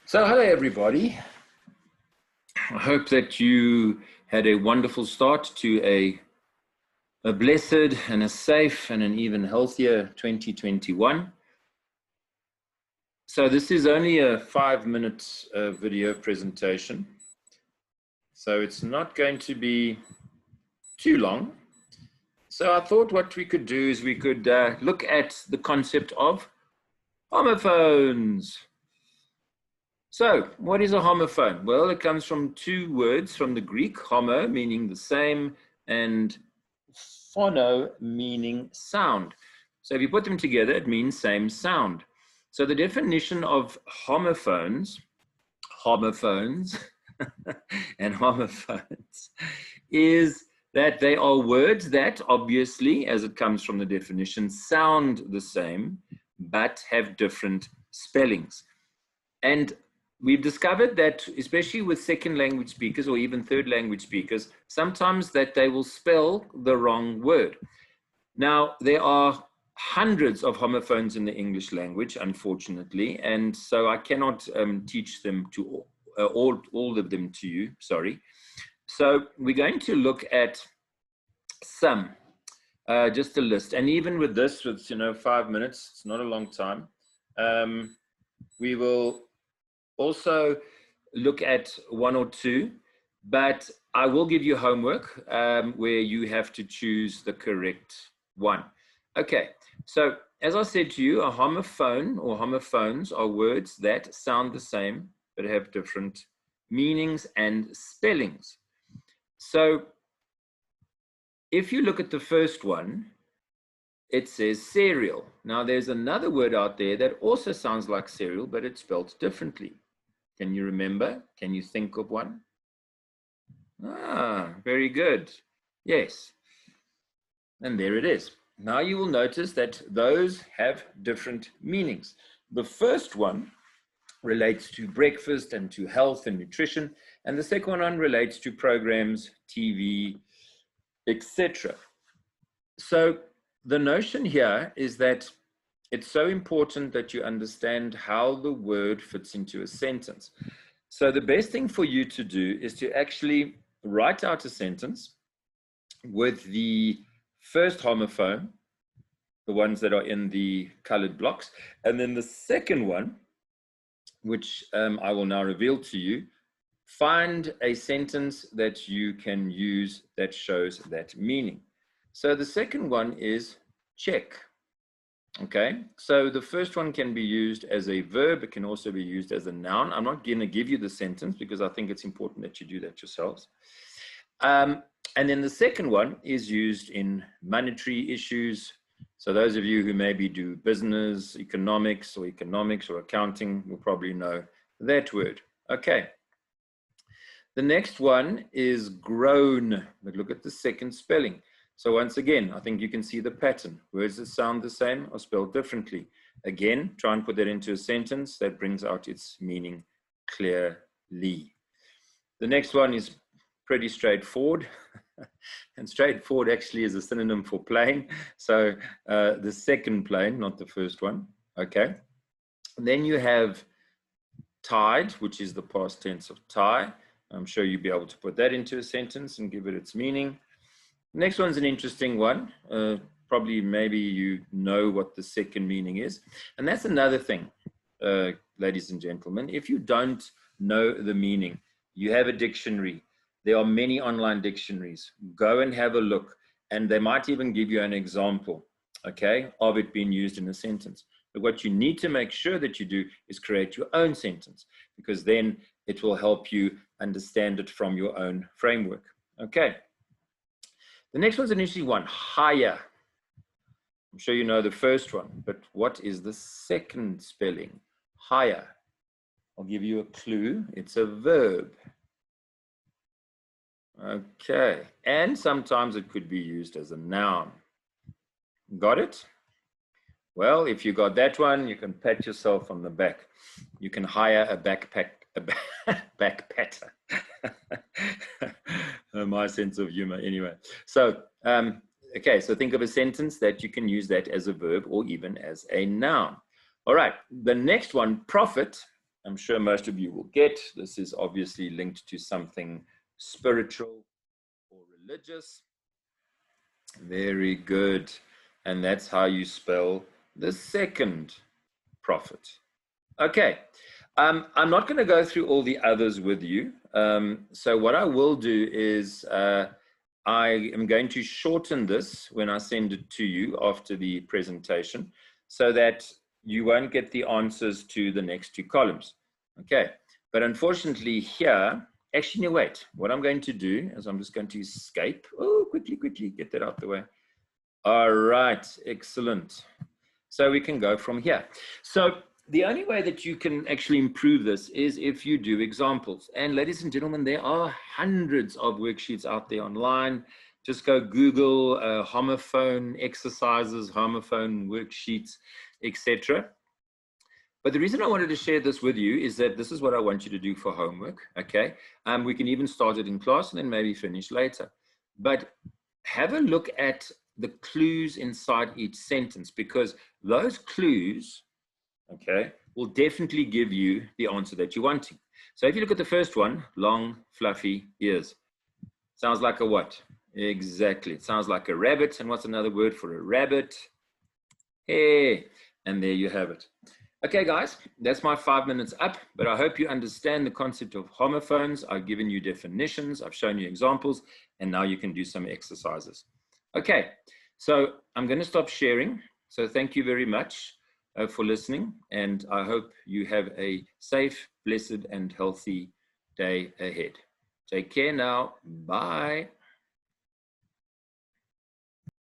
So hello everybody. I hope that you had a wonderful start to a blessed and a safe and an even healthier 2021. So this is only a 5-minute video presentation. So it's not going to be too long. So I thought what we could do is we could look at the concept of homophones. So, what is a homophone? Well, it comes from two words from the Greek, homo, meaning the same, and phono, meaning sound. So if you put them together, it means same sound. So the definition of homophones and homophones is that they are words that obviously, as it comes from the definition, sound the same, but have different spellings. And we've discovered that, especially with second language speakers or even third language speakers, sometimes that they will spell the wrong word. Now, there are hundreds of homophones in the English language, unfortunately, and so I cannot teach them to all of them to you, sorry. So we're going to look at some, just a list. And even with this, with 5 minutes, it's not a long time, we will also look at one or two, but I will give you homework where you have to choose the correct one. Okay, so as I said to you, a homophone or homophones are words that sound the same but have different meanings and spellings. So if you look at the first one, it says cereal. Now there's another word out there that also sounds like cereal, but it's spelled differently. Can you remember? Can you think of one? Ah, very good. Yes. And there it is. Now you will notice that those have different meanings. The first one relates to breakfast and to health and nutrition, and the second one relates to programs, TV, etc. So the notion here is that it's so important that you understand how the word fits into a sentence. So the best thing for you to do is to actually write out a sentence with the first homophone, the ones that are in the colored blocks, and then the second one, which I will now reveal to you, find a sentence that you can use that shows that meaning. So the second one is check. Okay, so the first one can be used as a verb. It can also be used as a noun. I'm not going to give you the sentence because I think it's important that you do that yourselves. And then the second one is used in monetary issues. So those of you who maybe do business, economics or accounting will probably know that word. Okay. The next one is grown. But look at the second spelling. So once again, I think you can see the pattern. Words that sound the same are spelled differently. Again, try and put that into a sentence that brings out its meaning clearly. The next one is pretty straightforward. And straightforward actually is a synonym for plain. So the second plain, not the first one. Okay. And then you have tied, which is the past tense of tie. I'm sure you'll be able to put that into a sentence and give it its meaning. Next one's an interesting one. Probably maybe you know what the second meaning is. And that's another thing, ladies and gentlemen. If you don't know the meaning, you have a dictionary. There are many online dictionaries. Go and have a look. And they might even give you an example, okay, of it being used in a sentence. But what you need to make sure that you do is create your own sentence, because then it will help you understand it from your own framework. Okay. The next one's an interesting one, higher. I'm sure you know the first one, but what is the second spelling? Higher. I'll give you a clue. It's a verb. Okay. And sometimes it could be used as a noun. Got it? Well, if you got that one, you can pat yourself on the back. You can hire a backpatter. My sense of humor anyway. So, okay, so think of a sentence that you can use that as a verb or even as a noun. All right, the next one, profit. I'm sure most of you will get. This is obviously linked to something spiritual or religious. Very good. And that's how you spell the second prophet. Okay. I'm not going to go through all the others with you. So what I will do is I am going to shorten this when I send it to you after the presentation so that you won't get the answers to the next two columns. Okay. But unfortunately here, actually, no, wait. What I'm going to do is I'm just going to escape. Oh, quickly, get that out the way. All right. Excellent. So we can go from here. So the only way that you can actually improve this is if you do examples. And ladies and gentlemen, there are hundreds of worksheets out there online. Just go Google homophone exercises, homophone worksheets, etc. But the reason I wanted to share this with you is that this is what I want you to do for homework, okay? We can even start it in class and then maybe finish later. But have a look at the clues inside each sentence, because those clues, okay, will definitely give you the answer that you're wanting. So if you look at the first one, long, fluffy ears. Sounds like a what? Exactly. It sounds like a rabbit. And what's another word for a rabbit? Hey, and there you have it. Okay, guys, that's my 5 minutes up, but I hope you understand the concept of homophones. I've given you definitions, I've shown you examples, and now you can do some exercises. Okay, so I'm going to stop sharing. So thank you very much for listening, and I hope you have a safe, blessed, and healthy day ahead. Take care now. Bye.